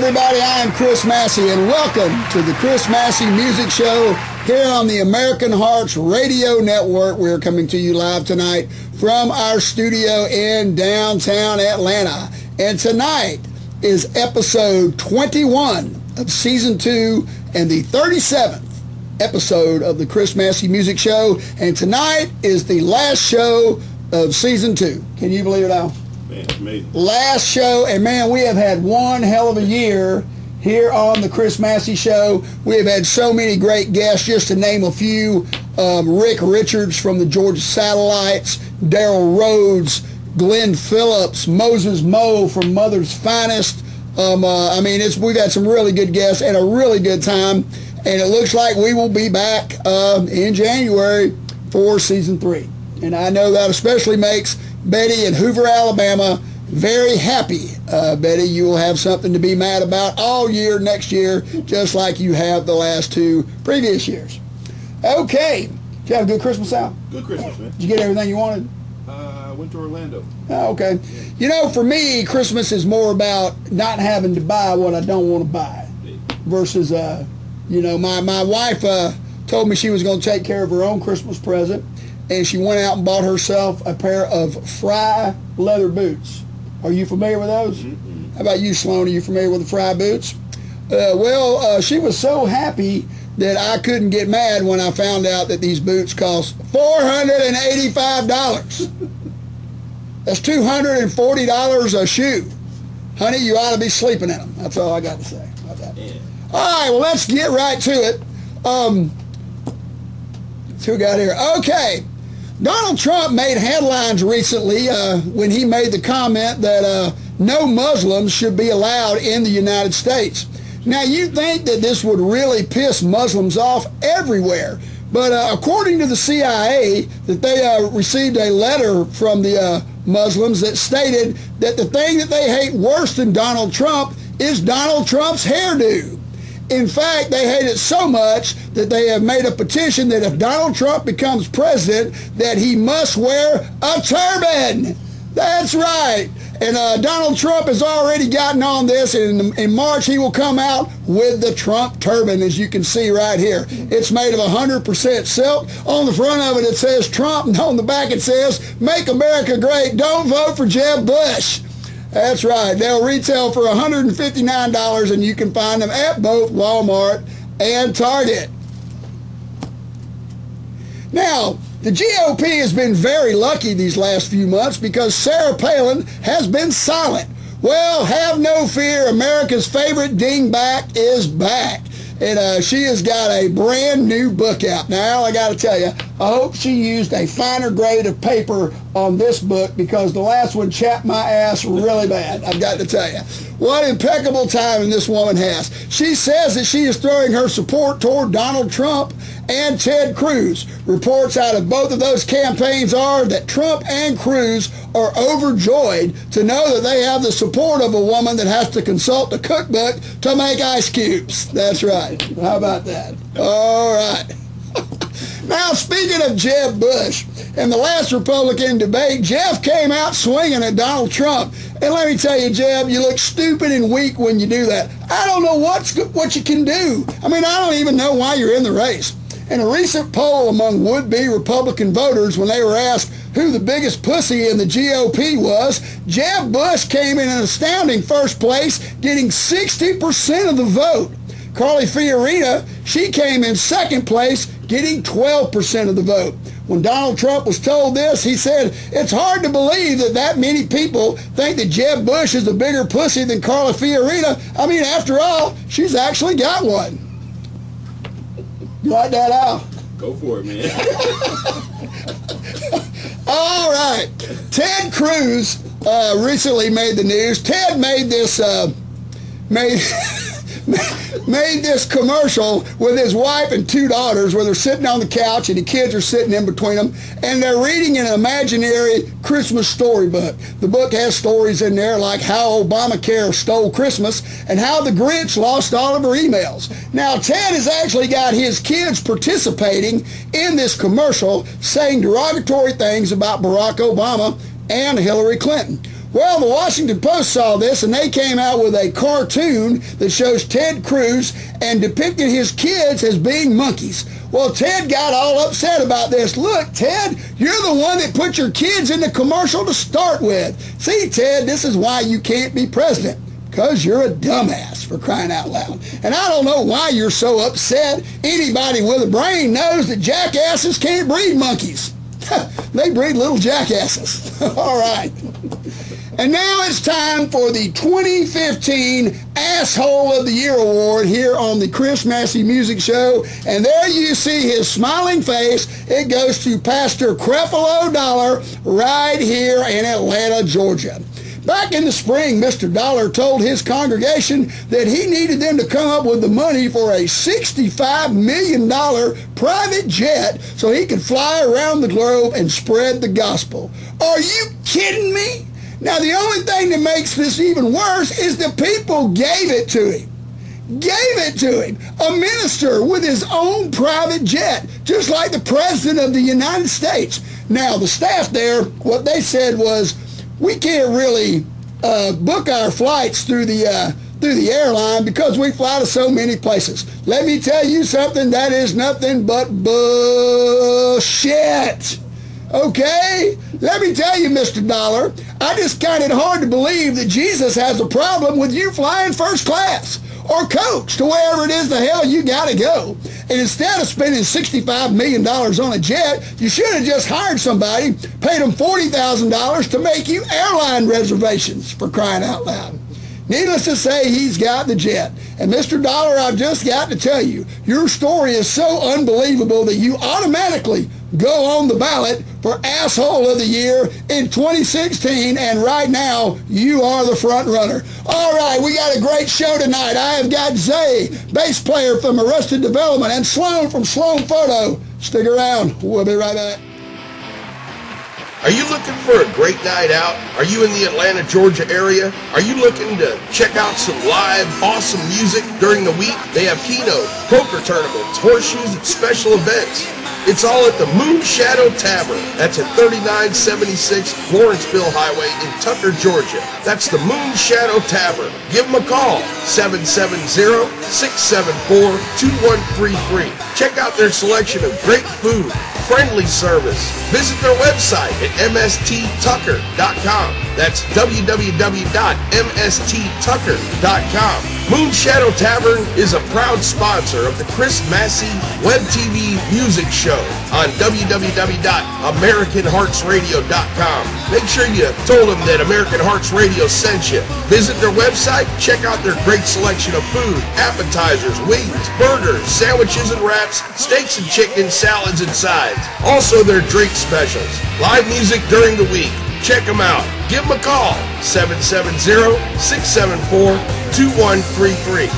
everybody. I am Chris Massey, and welcome to the Chris Massey Music Show here on the American Hearts Radio Network. We're coming to you live tonight from our studio in downtown Atlanta. And tonight is episode 21 of Season 2 and the 37th episode of the Chris Massey Music Show. And tonight is the last show of Season 2. Can you believe it, Al? Man, it's amazing. Last show, and man, we have had one hell of a year here on the Chris Massey Show. We have had so many great guests, just to name a few. Rick Richards from the Georgia Satellites, Daryl Rhodes, Glenn Phillips, Moses Moe from Mother's Finest. We've had some really good guests and a really good time, and it looks like we will be back in January for Season 3. And I know that especially makes Betty in Hoover, Alabama, very happy. Betty, you will have something to be mad about all year next year, just like you have the last 2 previous years. Okay. Did you have a good Christmas, Al? Good Christmas, man. Did you get everything you wanted? I went to Orlando. Oh, okay. Yeah. You know, for me, Christmas is more about not having to buy what I don't want to buy versus, my wife told me she was going to take care of her own Christmas present, and she went out and bought herself a pair of Fry leather boots. Are you familiar with those? Mm-hmm. How about you, Sloan? Are you familiar with the Fry boots? She was so happy that I couldn't get mad when I found out that these boots cost $485. That's $240 a shoe. Honey, you ought to be sleeping in them. That's all I got to say about that. Yeah. All right, well, let's get right to it. Who we got here? Okay. Donald Trump made headlines recently when he made the comment that no Muslims should be allowed in the United States. Now, you'd think that this would really piss Muslims off everywhere, but according to the CIA, that they received a letter from the Muslims that stated that the thing that they hate worse than Donald Trump is Donald Trump's hairdo. In fact, they hate it so much that they have made a petition that if Donald Trump becomes president, that he must wear a turban. That's right. And Donald Trump has already gotten on this, and in March he will come out with the Trump turban, as you can see right here. It's made of 100% silk. On the front of it, it says Trump, and on the back it says, "Make America Great, don't vote for Jeb Bush." That's right. They'll retail for $159, and you can find them at both Walmart and Target. Now, the GOP has been very lucky these last few months because Sarah Palin has been silent. Well, have no fear. America's favorite dingbat is back. And she has got a brand new book out. Now, Al, I got to tell you, I hope she used a finer grade of paper on this book because the last one chapped my ass really bad. I've got to tell you. What impeccable timing this woman has. She says that she is throwing her support toward Donald Trump and Ted Cruz. Reports out of both of those campaigns are that Trump and Cruz are overjoyed to know that they have the support of a woman that has to consult the cookbook to make ice cubes. That's right. How about that? All right. Now, speaking of Jeb Bush, in the last Republican debate, Jeff came out swinging at Donald Trump. And let me tell you, Jeb, you look stupid and weak when you do that. I don't know what you can do. I mean, I don't even know why you're in the race. In a recent poll among would-be Republican voters, when they were asked who the biggest pussy in the GOP was, Jeb Bush came in an astounding first place, getting 60% of the vote. Carly Fiorina, she came in second place, getting 12% of the vote. When Donald Trump was told this, he said, "It's hard to believe that many people think that Jeb Bush is a bigger pussy than Carly Fiorina. I mean, after all, she's actually got one." You like that, Al? Go for it, man. All right. Ted Cruz recently made the news. Ted made this made this commercial with his wife and 2 daughters where they're sitting on the couch and the kids are sitting in between them, and they're reading an imaginary Christmas storybook. The book has stories in there like how Obamacare stole Christmas and how the Grinch lost all of her emails. Now, Ted has actually got his kids participating in this commercial, saying derogatory things about Barack Obama and Hillary Clinton. Well, the Washington Post saw this, and they came out with a cartoon that shows Ted Cruz and depicted his kids as being monkeys. Well, Ted got all upset about this. Look, Ted, you're the one that put your kids in the commercial to start with. See, Ted, this is why you can't be president. Because you're a dumbass, for crying out loud. And I don't know why you're so upset. Anybody with a brain knows that jackasses can't breed monkeys. They breed little jackasses. All right. And now it's time for the 2015 Asshole of the Year Award here on the Chris Massey Music Show. And there you see his smiling face. It goes to Pastor Creflo Dollar right here in Atlanta, Georgia. Back in the spring, Mr. Dollar told his congregation that he needed them to come up with the money for a $65 million private jet so he could fly around the globe and spread the gospel. Are you kidding me? Now, the only thing that makes this even worse is the people gave it to him. Gave it to him. A minister with his own private jet, just like the President of the United States. Now, the staff there, what they said was, we can't really book our flights through the airline because we fly to so many places. Let me tell you something, that is nothing but bullshit. Okay? Let me tell you, Mr. Dollar, I just find it hard to believe that Jesus has a problem with you flying first class or coach to wherever it is the hell you got to go. And instead of spending $65 million on a jet, you should have just hired somebody, paid them $40,000 to make you airline reservations, for crying out loud. Needless to say, he's got the jet. And Mr. Dollar, I've just got to tell you, your story is so unbelievable that you automatically go on the ballot for Asshole of the Year in 2016, and right now, you are the front runner. All right, we got a great show tonight. I have got Zay, bass player from Arrested Development, and Sloan from Sloan Photo. Stick around. We'll be right back. Are you looking for a great night out? Are you in the Atlanta, Georgia area? Are you looking to check out some live, awesome music during the week? They have keynote, poker tournaments, horseshoes, and special events. It's all at the Moon Shadow Tavern. That's at 3976 Lawrenceville Highway in Tucker, Georgia. That's the Moon Shadow Tavern. Give them a call, 770-674-2133. Check out their selection of great food, friendly service. Visit their website at msttucker.com. That's www.msttucker.com. Moon Shadow Tavern is a proud sponsor of the Chris Massey Web TV Music Show on www.americanheartsradio.com. Make sure you told them that American Hearts Radio sent you. Visit their website, check out their great selection of food, appetizers, wings, burgers, sandwiches and wraps, steaks and chicken, salads and sides. Also their drink specials. Live music during the week. Check them out. Give them a call, 770-674-2133.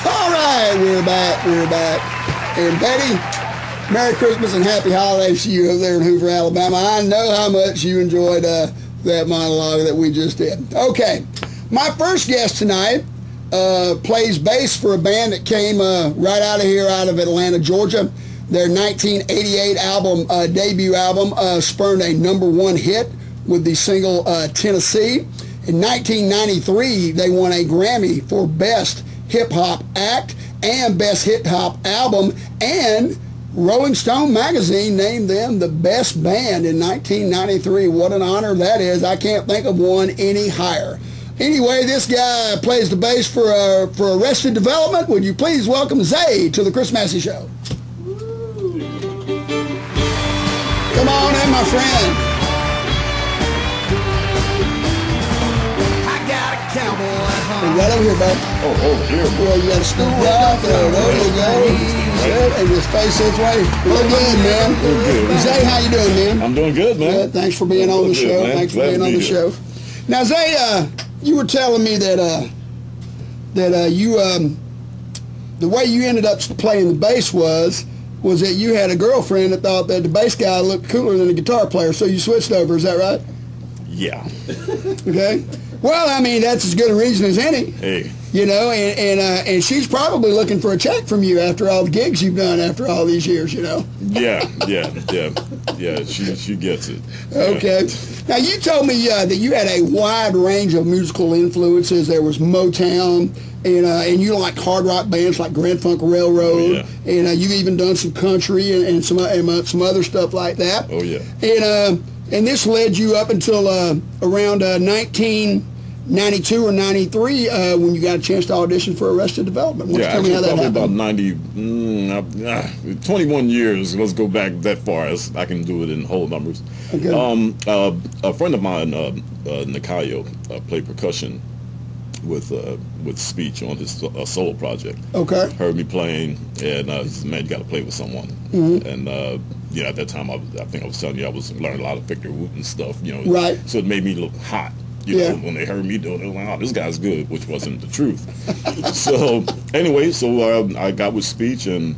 All right, we're back. And Betty, Merry Christmas and Happy Holidays to you over there in Hoover, Alabama. I know how much you enjoyed that monologue that we just did. Okay, my first guest tonight plays bass for a band that came right out of Atlanta, Georgia. Their 1988 album, debut album, spurned a #1 hit with the single Tennessee. In 1993, they won a Grammy for Best Hip Hop Act and Best Hip Hop Album, and Rolling Stone magazine named them the best band in 1993. What an honor that is. I can't think of one any higher. Anyway, this guy plays the bass for Arrested Development. Would you please welcome Zay to the Chris Massey Show? Come on in, my friend. Right over here, bud. Oh, over here. Well, you got a stool right there. There you go. And just face this way. Real good, man. Good. Zay, how you doing, man? I'm doing good, man. Thanks for being on the show. Man. Thanks for being on the show. Now, Zay, you were telling me that you the way you ended up playing the bass was that you had a girlfriend that thought that the bass guy looked cooler than the guitar player, so you switched over. Is that right? Yeah. Okay. Well, I mean, that's as good a reason as any. Hey. You know, and she's probably looking for a check from you after all the gigs you've done after all these years, you know. Yeah. She gets it. Okay. Now, you told me that you had a wide range of musical influences. There was Motown, and you like hard rock bands like Grand Funk Railroad, and you've even done some country and some other stuff like that. Oh yeah. And this led you up until around 1992 or 93 when you got a chance to audition for Arrested Development. Why don't you tell me how that happened? About 21 years. Let's go back that far. As I can do it in whole numbers. Okay. A friend of mine, Nakayo, played percussion with Speech on his solo project. Okay. Heard me playing, and he said, "Man, you got to play with someone." Mm-hmm. And at that time, I think I was telling you, I was learning a lot of Victor Wooten stuff. Right. So it made me look hot. You know, when they heard me do it, they were like, "Oh, this guy's good," which wasn't the truth. So anyway, I got with Speech and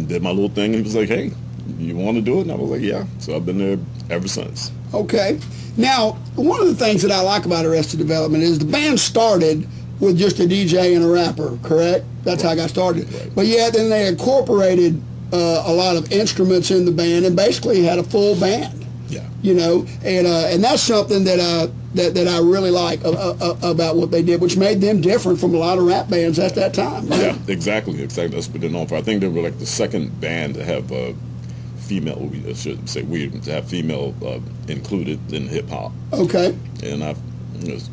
did my little thing, and he was like, "Hey, you want to do it?" And I was like, "Yeah." So I've been there ever since. Okay. Now, one of the things that I like about Arrested Development is the band started with just a DJ and a rapper, correct? That's how I got started. Right. But yeah, then they incorporated a lot of instruments in the band and basically had a full band. Yeah. You know, and that's something that I really like about what they did, which made them different from a lot of rap bands at that time. Right? Yeah, exactly. That's what they're known for. I think they were like the second band to have female, I should say weird, to have female included in hip hop. Okay. And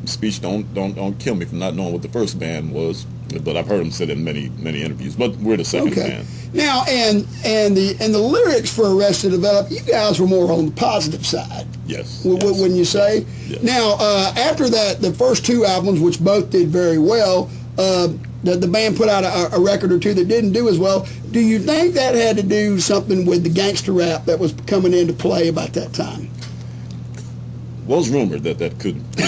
Speech don't kill me for not knowing what the first band was, but I've heard him say that in many interviews. But we're the second band. Now, and the lyrics for Arrested Development, you guys were more on the positive side. Yes. Wouldn't you say? Yes. Now, after that, the first two albums, which both did very well, the band put out a record or two that didn't do as well. Do you think that had to do something with the gangster rap that was coming into play about that time? Well, it's rumored that could be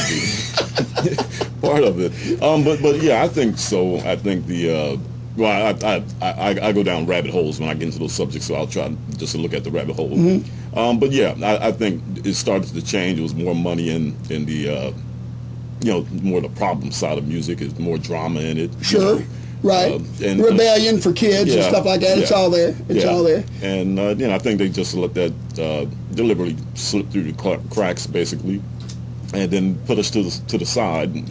part of it. But yeah, I think so. I think I go down rabbit holes when I get into those subjects, so I'll try just to look at the rabbit hole. Mm-hmm. But yeah, I think it started to change. It was more money in the more the problem side of music. It's more drama in it. Sure. Right. And rebellion for kids and stuff like that. It's all there. It's all there. And I think they just let that deliberately slip through the cracks, basically, and then put us to the side. And,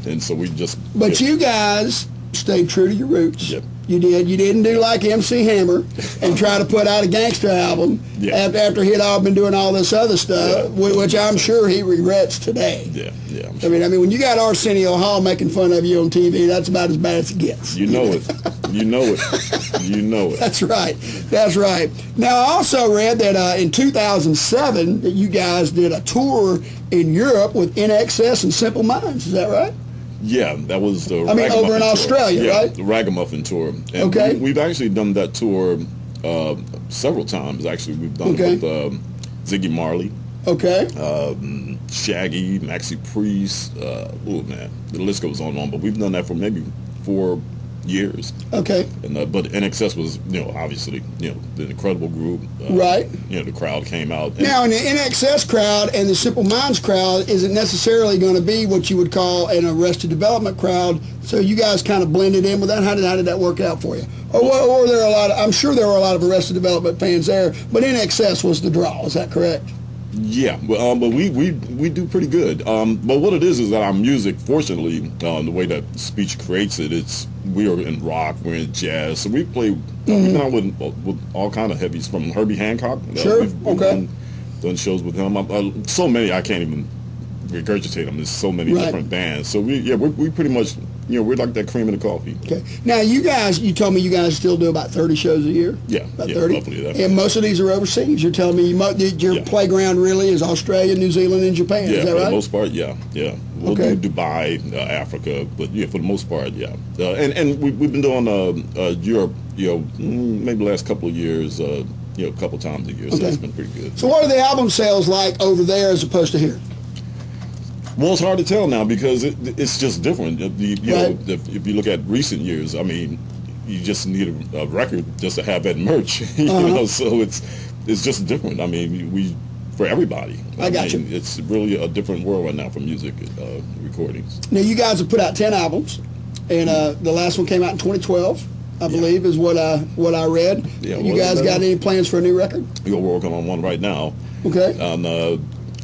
and so we just. But you guys stayed true to your roots. Yep. You did. You didn't do like MC Hammer and try to put out a gangster album after he'd all been doing all this other stuff, which I'm sure he regrets today. Yeah. I mean, when you got Arsenio Hall making fun of you on TV, that's about as bad as it gets. You know it. You know it. That's right. That's right. Now, I also read that in 2007 that you guys did a tour in Europe with NXS and Simple Minds. Is that right? Yeah, that was the. Over in Australia, tour. right? The Ragamuffin tour. And we've actually done that tour several times. Actually, we've done it with Ziggy Marley. Okay. Shaggy, Maxi Priest. Oh man, the list goes on and on. But we've done that for maybe 4 years. Okay. And but NXS was, obviously, the incredible group. Right. The crowd came out. Now, in the NXS crowd and the Simple Minds crowd isn't necessarily going to be what you would call an Arrested Development crowd. So you guys kind of blended in with that. How did that work out for you? Or there are a lot of, I'm sure there were a lot of Arrested Development fans there, but NXS was the draw. Is that correct? Yeah, but we do pretty good. But what it is that our music, fortunately, the way that Speech creates it, we are in rock, we're in jazz, so we play we've been with all kind of heavies from Herbie Hancock. Sure. We've done shows with him. So many I can't even regurgitate them. There's so many different bands. So we pretty much we're like that cream in the coffee. Okay. Now you told me you guys still do about 30 shows a year. Yeah, about 30. Roughly that. And most of these are overseas. You're telling me your playground really is Australia, New Zealand, and Japan. Yeah, is that for right? the most part, yeah. We'll do Dubai, Africa, but for the most part, yeah. And we've been doing Europe, maybe the last couple of years, a couple times a year. So that's been pretty good. So what are the album sales like over there as opposed to here? Well, it's hard to tell now because it's just different. If you look at recent years, I mean, you just need a record just to have that merch. So it's just different. I mean, we for everybody. I got you. It's really a different world right now for music recordings. Now, you guys have put out 10 albums, and the last one came out in 2012, I believe, is what I read. Yeah, you guys got any plans for a new record? We're working on one right now. Okay.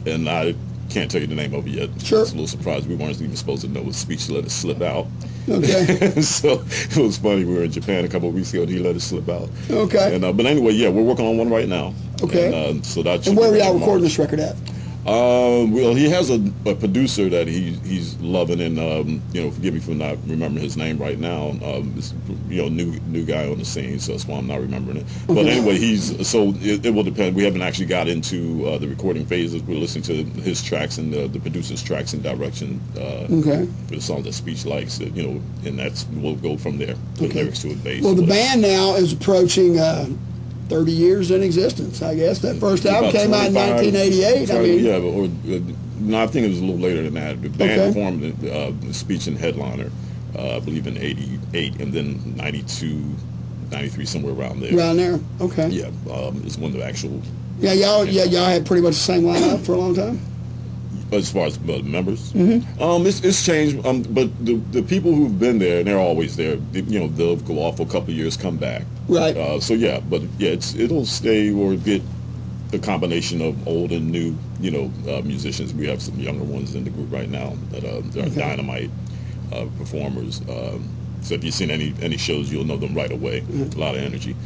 And I can't tell you the name of it yet. Sure. It's a little surprised. We weren't even supposed to know what speech let it slip out. Okay. So it was funny. We were in Japan a couple of weeks ago, and he let it slip out. Okay. And but anyway, yeah, we're working on one right now. Okay. And, so that. And where are y'all recording this record at? Well, he has a producer that he's loving, and forgive me for not remembering his name right now. It's, new guy on the scene, so that's why I'm not remembering it. But anyway, it will depend. We haven't actually got into the recording phases. We're listening to his tracks and the producer's tracks and direction for the songs that Speech likes. And we'll go from there. Put lyrics to it, bass. Well, the band now is approaching 30 years in existence, I guess. That first album came out in 1988. I think it was a little later than that. The band formed the Speech and Headliner, I believe in 88, and then 92, 93, somewhere around there. Around there, okay. Yeah, it's one of the actual... Y'all had pretty much the same lineup for a long time? As far as members, it's changed. But the people who've been there, and they're always there. They'll go off for a couple of years, come back. Right. It'll stay or get the combination of old and new. Musicians. We have some younger ones in the group right now that are dynamite performers. So if you've seen any shows, you'll know them right away. A lot of energy.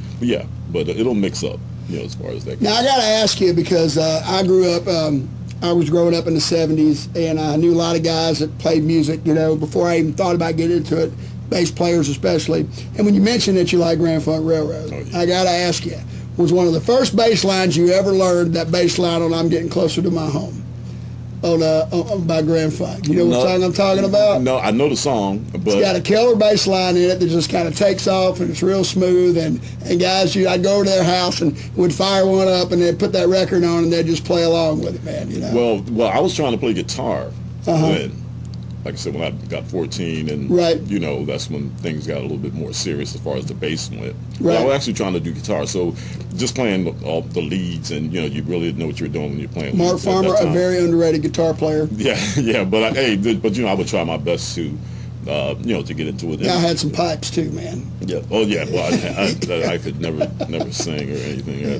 But it'll mix up. As far as that. Now I got to ask you because I grew up. I was growing up in the 70s, and I knew a lot of guys that played music, before I even thought about getting into it, bass players especially. And when you mentioned that you like Grand Funk Railroad, I got to ask you, was one of the first bass lines you ever learned that bass line on I'm Getting Closer to My Home by Grand Funk? You know what song I'm talking about? No, I know the song, but... It's got a killer bass line in it that just kind of takes off, and it's real smooth, and guys, I'd go over to their house and would fire one up, and they'd put that record on, and they'd just play along with it, man, Well, I was trying to play guitar then. Like I said, when I got 14, and that's when things got a little bit more serious as far as the bass went. Right. I was actually trying to do guitar, so just playing all the leads, and you really know what you're doing when you're playing. Mark Farmer, a very underrated guitar player. Yeah, but I would try my best to get into it. I had some pipes too, man. Yeah. Oh yeah. Well, I could never sing or anything. Yeah.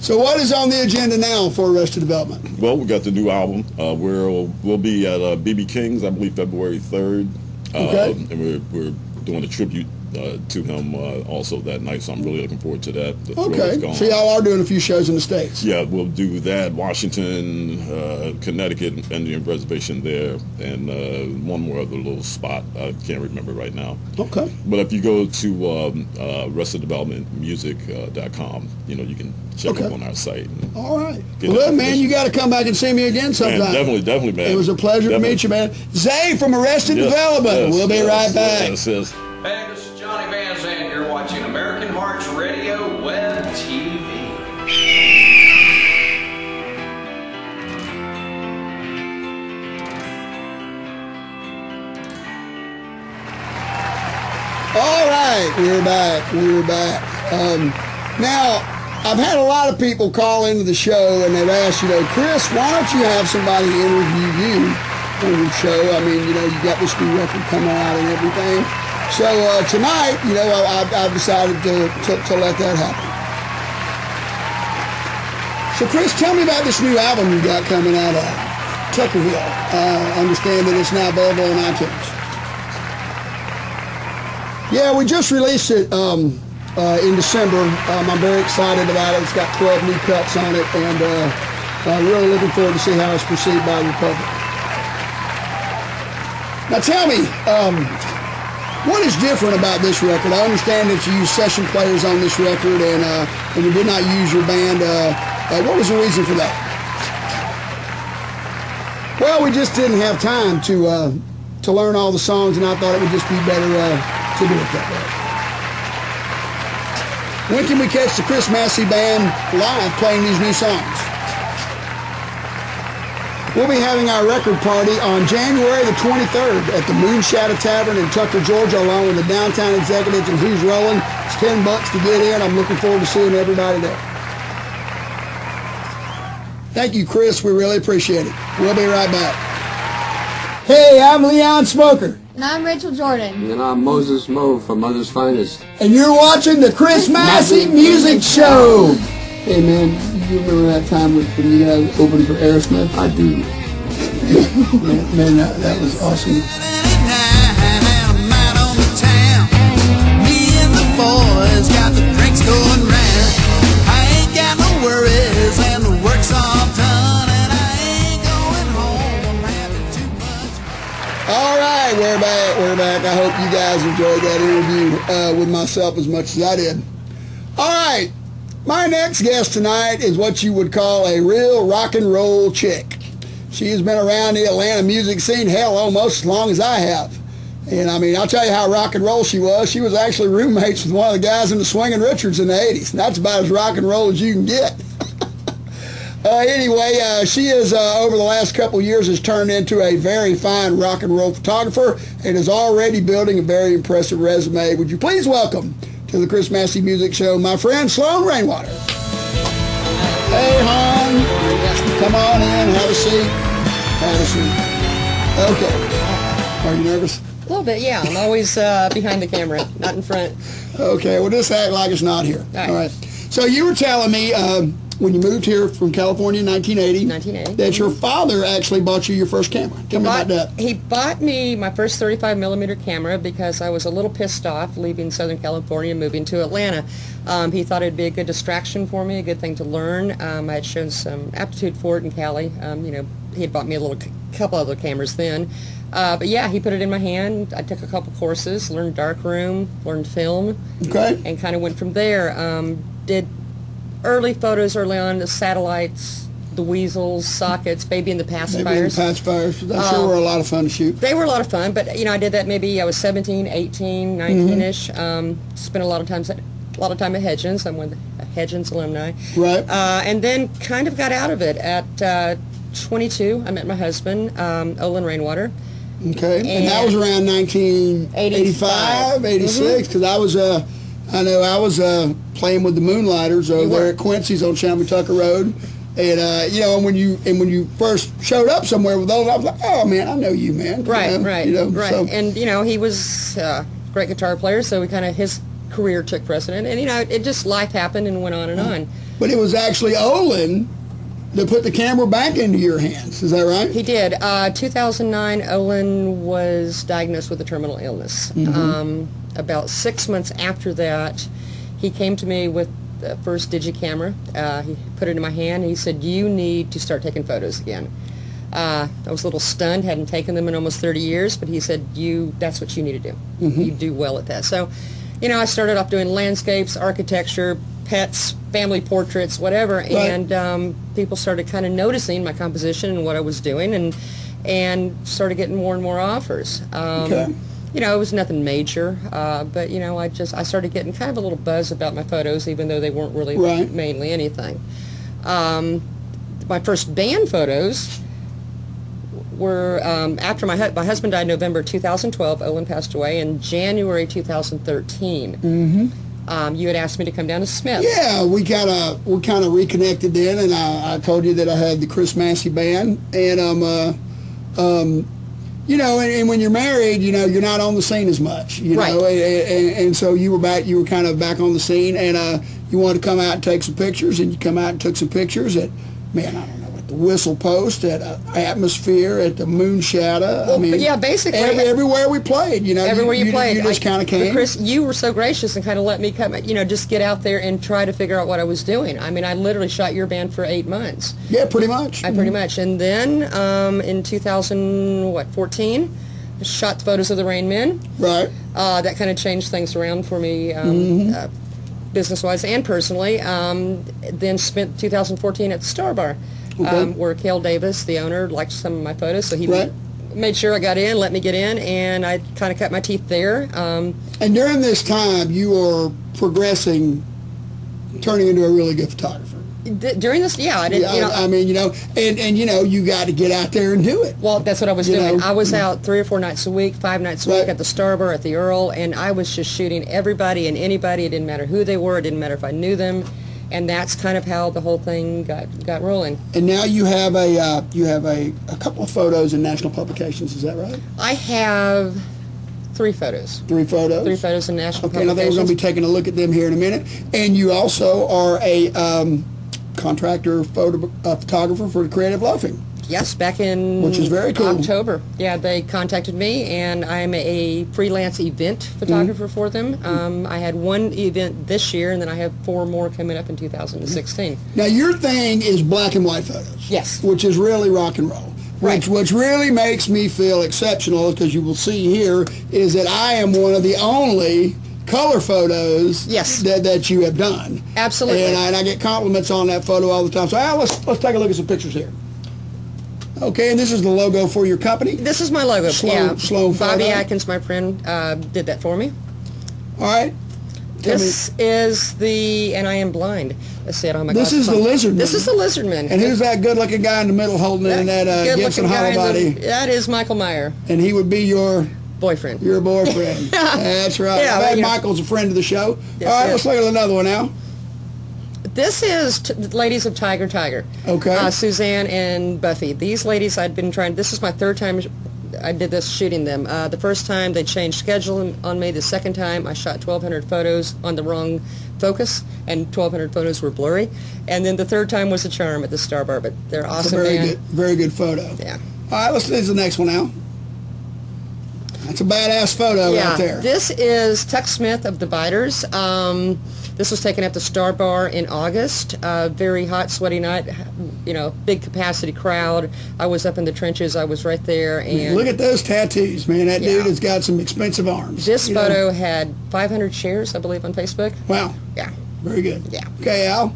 So what is on the agenda now for Arrested Development? Well, we got the new album. We'll be at BB King's, I believe, February 3rd. And we're doing a tribute to him also that night, so I'm really looking forward to that. So y'all are doing a few shows in the States? Yeah, we'll do that. Washington, Connecticut, Indian Reservation there, and one more other little spot. I can't remember right now. Okay. But if you go to arresteddevelopmentmusic.com, you can check up on our site. All right. Well, man, you got to come back and see me again sometime. Man, definitely, man. It was a pleasure to meet you, man. Zay from Arrested Development. We'll be right back. Yes. Hey, this is Johnny Van Zandt. You're watching American Hearts Radio Web TV. All right, we're back. Now, I've had a lot of people call into the show, and they've asked, Chris, why don't you have somebody interview you on your show? I mean, you got this new record coming out and everything. So tonight, I've decided to let that happen. So Chris, tell me about this new album you got coming out of Tuckerville. I understand that it's now available on iTunes. Yeah, we just released it in December. I'm very excited about it. It's got 12 new cuts on it, and I'm really looking forward to see how it's perceived by the public. Now tell me, what is different about this record? I understand that you use session players on this record, and you did not use your band. What was the reason for that? Well, we just didn't have time to learn all the songs, and I thought it would just be better to do it that way. When can we catch the Chris Massey Band live playing these new songs? We'll be having our record party on January the 23rd at the Moonshadow Tavern in Tucker, Georgia, along with the Downtown Executives and Who's Rolling. It's $10 to get in. I'm looking forward to seeing everybody there. Thank you, Chris. We really appreciate it. We'll be right back. Hey, I'm Leon Smoker. And I'm Rachel Jordan. And I'm Moses Moe from Mother's Finest. And you're watching the Chris Massey Music Show. Hey, man, you remember that time when you guys opened for Aerosmith? I do. man, that was awesome. All right, we're back. We're back. I hope you guys enjoyed that interview with myself as much as I did. All right, my next guest tonight is what you would call a real rock and roll chick. She has been around the Atlanta music scene, hell, almost as long as I have. And I mean, I'll tell you how rock and roll she was. She was actually roommates with one of the guys in the Swingin' Richards in the 80s. And that's about as rock and roll as you can get. Anyway, she is, over the last couple years, has turned into a very fine rock and roll photographer and is already building a very impressive resume. Would you please welcome to the Chris Massey Music Show my friend Sloan Rainwater. Hey, hon. Come on in. Have a seat. Have a seat. Okay. Are you nervous? A little bit, yeah. I'm always behind the camera, not in front. Okay. Well, just act like it's not here. All right. So you were telling me when you moved here from California in 1980, that your father actually bought you your first camera. Tell me about that. He bought me my first 35mm camera because I was a little pissed off leaving Southern California and moving to Atlanta. He thought it'd be a good distraction for me, a good thing to learn. I had shown some aptitude for it in Cali. You know, he had bought me a couple other cameras then. But yeah, he put it in my hand. I took a couple courses, learned darkroom, learned film, and kind of went from there. Did early photos early on, the satellites, the weasels, sockets, baby and the pacifiers. Baby and the pacifiers. I'm sure were a lot of fun to shoot. They were a lot of fun, but you know, I did that maybe I was 17, 18, 19-ish. Spent a lot of time at Hedgens. I'm one of the Hedgens alumni. Right. And then kind of got out of it at 22. I met my husband, Sloan Rainwater. Okay. And that was around 1985, 86, because I was I was playing with the Moonlighters over there at Quincy's on Shammy Tucker Road, and you know, and when you first showed up somewhere with those, I was like, oh man, I know you, man. Right, you know, right. So. And you know, he was a great guitar player, so his career took precedent, and you know, it just life happened and went on and on. But it was actually Olin that put the camera back into your hands. Is that right? He did. 2009, Olin was diagnosed with a terminal illness. About 6 months after that, he came to me with the first Digicamera. He put it in my hand, and he said, you need to start taking photos again. I was a little stunned, hadn't taken them in almost 30 years, but he said, that's what you need to do. You do well at that. So, you know, I started off doing landscapes, architecture, pets, family portraits, whatever, right. And people started kind of noticing my composition and what I was doing, and started getting more and more offers. You know, it was nothing major, but you know, I started getting kind of a little buzz about my photos, even though they weren't really mainly anything. My first band photos were after my husband died in November 2012. Olin passed away in January 2013. You had asked me to come down to Smith. Yeah, we kind of reconnected then, and I told you that I had the Chris Massey band, and you know, and when you're married, you know, you're not on the scene as much, you know, and so you were kind of back on the scene, and you wanted to come out and take some pictures, and you come out and took some pictures at, man, I don't know, at the Whistle Post, at Atmosphere, at the Moon Shadow. Well, I mean, yeah, basically everywhere we played, you know, everywhere you played, you just kind of came. Chris, you were so gracious and kind of let me come, you know, just get out there and try to figure out what I was doing. I mean, I literally shot your band for 8 months. Yeah, pretty much. Pretty much, and then in 2014, shot photos of the Rain Men. Right. That kind of changed things around for me. Business-wise and personally. Then spent 2014 at the Star Bar, where Cale Davis, the owner, liked some of my photos, so he made sure I got in, let me get in, and I kind of cut my teeth there. And during this time, you were progressing, turning into a really good photographer. During this, yeah, I didn't. You know, I mean, you know, and you know, you got to get out there and do it. Well, that's what I was doing. I was out 3 or 4 nights a week, 5 nights a week at the Star Bar, at the Earl, and I was just shooting everybody and anybody. It didn't matter who they were. It didn't matter if I knew them. and that's kind of how the whole thing got rolling. And now you have a couple of photos in national publications. Is that right? I have 3 photos. 3 photos? 3 photos in national publications. Okay, now we're going to be taking a look at them here in a minute. And you also are a contractor photographer for Creative Loafing. Yes, back in which is very cool. October. Yeah, they contacted me, and I'm a freelance event photographer for them. I had 1 event this year, and then I have 4 more coming up in 2016. Now, your thing is black and white photos. Yes. Which is really rock and roll. Right. Which really makes me feel exceptional, because you will see here is that I am one of the only color photos that you have done. Absolutely. And I get compliments on that photo all the time. So let's take a look at some pictures here. Okay, and this is the logo for your company? This is my logo. Sloan Photo. Bobby Atkins, my friend, did that for me. All right. This is the, and I am blind. Let's see, I don't have my This glasses is the on. Lizardman. This is the Lizardman. And who's that good-looking guy in the middle holding it in that Gibson Hollow body? That is Michael Meyer. And he would be your boyfriend. Your boyfriend. That's right. Yeah, Michael's a friend of the show. Yes, all right, let's look at another one now. This is Ladies of Tiger. Okay. Suzanne and Buffy. These ladies I'd been trying, this is my 3rd time I did this shooting them. The first time they changed schedule on me. The second time I shot 1,200 photos on the wrong focus, and 1,200 photos were blurry. And then the 3rd time was a charm at the Star Bar, but they're awesome. That's a very good photo. Yeah. All right, let's do the next one now. That's a badass photo right there. This is Tuck Smith of the Biters. This was taken at the Star Bar in August. Very hot, sweaty night. Big capacity crowd. I was up in the trenches. I was right there. And look at those tattoos, man. That dude has got some expensive arms. This photo had 500 shares, I believe, on Facebook. Wow. Yeah. Very good. Yeah. Okay, Al.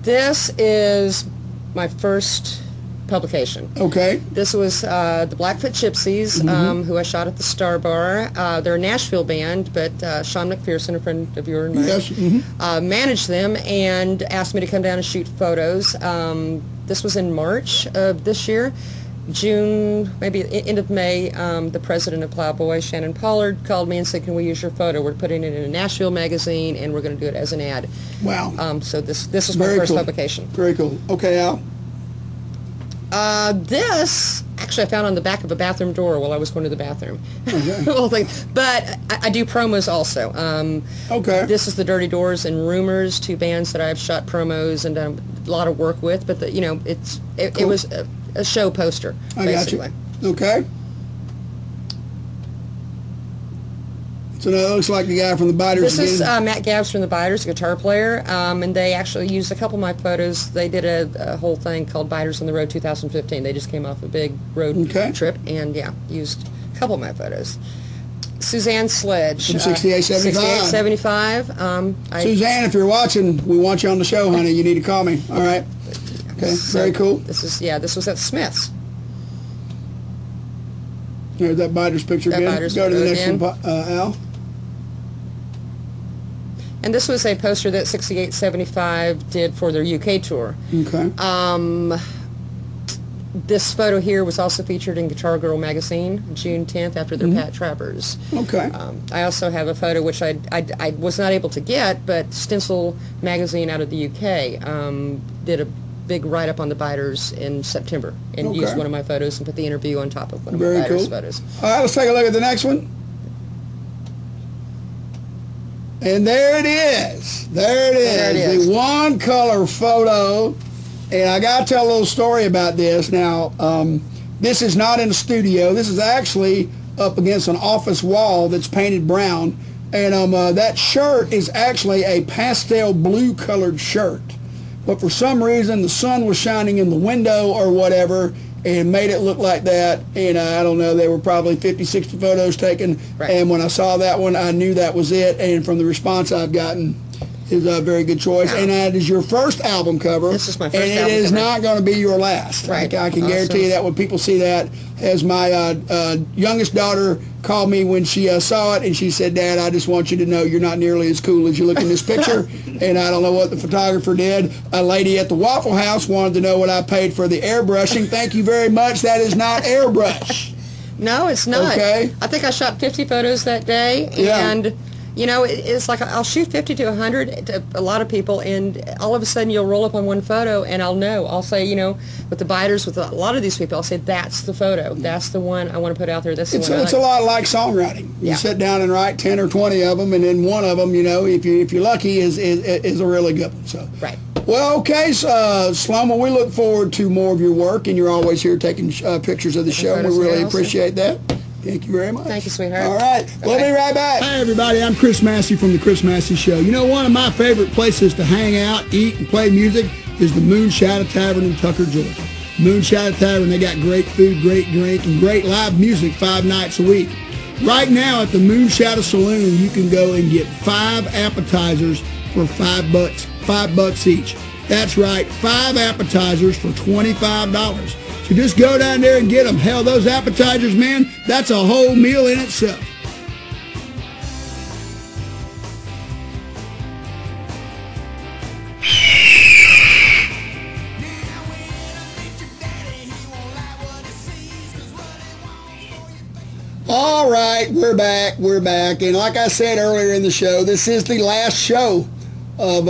This is my first publication. Okay. This was the Blackfoot Gypsies, who I shot at the Star Bar. They're a Nashville band, but Sean McPherson, a friend of yours and mine, managed them and asked me to come down and shoot photos. This was in March of this year. June, maybe end of May, the president of Plowboy, Shannon Pollard, called me and said, "Can we use your photo? We're putting it in a Nashville magazine, and we're going to do it as an ad." Wow. So this was my first publication. Very cool. Okay, Al. This, actually, I found on the back of a bathroom door while I was going to the bathroom. Okay. But I do promos also. Okay. This is the Dirty Doors and Rumors, 2 bands that I've shot promos and done a lot of work with. But it was a show poster, basically. I got you. Okay. So now it looks like the guy from the Biters. This is Matt Gabbs from the Biters, a guitar player, and they actually used a couple of my photos. They did a whole thing called Biters on the Road 2015. They just came off a big road trip, and used a couple of my photos. Suzanne Sledge. From 6875. 6875. Suzanne, if you're watching, we want you on the show, honey. You need to call me. All right. Okay, very cool. This was at Smith's. There's that Biters picture again. Go to the next one, Al. And this was a poster that 6875 did for their UK tour. Okay. This photo here was also featured in Guitar Girl magazine, June 10th, after their Pat Trappers. Okay. I also have a photo which I was not able to get, but Stencil magazine out of the UK did a big write-up on the Biters in September and used one of my photos and put the interview on top of one of my Biters photos. All right, let's take a look at the next one. And there it is. There it is. The one-color photo. And I got to tell a little story about this. Now, this is not in a studio. This is actually up against an office wall that's painted brown. And that shirt is actually a pastel blue-colored shirt. But for some reason, the sun was shining in the window or whatever and made it look like that. And I don't know, there were probably 50, 60 photos taken. Right. And when I saw that one, I knew that was it. And from the response I've gotten, is a very good choice. And that is your first album cover. This is my first album cover. And it is not going to be your last. Right. I can guarantee you that when people see that. As my youngest daughter called me when she saw it, and she said, "Dad, I just want you to know you're not nearly as cool as you look in this picture." And I don't know what the photographer did. A lady at the Waffle House wanted to know what I paid for the airbrushing. Thank you very much. That is not airbrush. No, it's not. Okay. I think I shot 50 photos that day, and You know, it's like I'll shoot 50 to 100 to a lot of people, and all of a sudden you'll roll up on one photo, and I'll know. I'll say, you know, with the biters, with a lot of these people, I'll say, that's the photo. That's the one I want to put out there. That's the one. It's a lot like songwriting. You sit down and write 10 or 20 of them, and then one of them, you know, if you're lucky, is a really good one. So. Right. Well, okay, Sloan, well, we look forward to more of your work, and you're always here taking pictures of the show, and we really appreciate that. Thank you very much. Thank you, sweetheart. All right. We'll be right back. Hi, everybody. I'm Chris Massey from The Chris Massey Show. You know, one of my favorite places to hang out, eat, and play music is the Moonshadow Tavern in Tucker, Georgia. Moonshadow Tavern, they got great food, great drink, and great live music 5 nights a week. Right now at the Moonshadow Saloon, you can go and get 5 appetizers for $5 each. That's right, 5 appetizers for $25. So just go down there and get them. Hell, those appetizers, man, that's a whole meal in itself. All right, we're back. And like I said earlier in the show, this is the last show of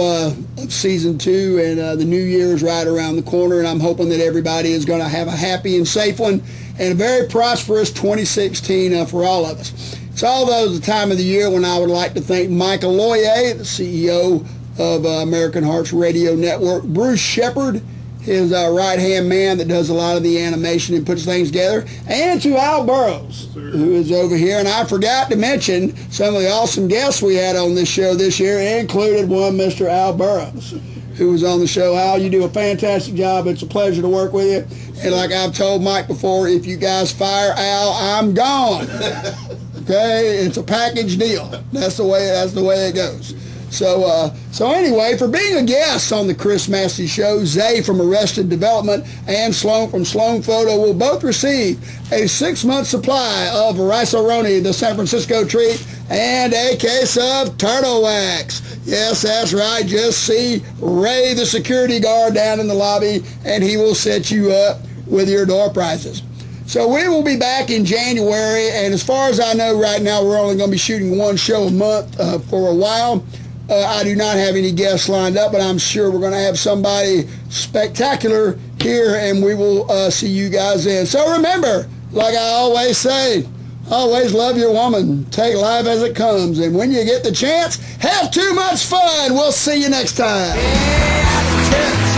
season 2, and the new year is right around the corner, and I'm hoping that everybody is going to have a happy and safe one and a very prosperous 2016 for all of us. It's although the time of the year when I would like to thank Mike Aloia, the CEO of American Hearts Radio Network, Bruce Shepard, his right-hand man that does a lot of the animation and puts things together, and to Al Burrows, who is over here. And I forgot to mention some of the awesome guests we had on this show this year, included one Mr. Al Burrows, who was on the show. Al, you do a fantastic job. It's a pleasure to work with you. And like I've told Mike before, if you guys fire Al, I'm gone. Okay? It's a package deal. That's the way it goes. So anyway, for being a guest on the Chris Massey Show, Zay from Arrested Development and Sloan from Sloan Photo will both receive a 6-month supply of Rice-A-Roni, the San Francisco treat, and a case of turtle wax. Yes, that's right. Just see Ray, the security guard, down in the lobby, and he will set you up with your door prizes. So we will be back in January, and as far as I know right now, we're only going to be shooting 1 show a month for a while. I do not have any guests lined up, but I'm sure we're going to have somebody spectacular here, and we will see you guys then. So remember, like I always say, always love your woman. Take life as it comes, and when you get the chance, have too much fun. We'll see you next time. Yeah,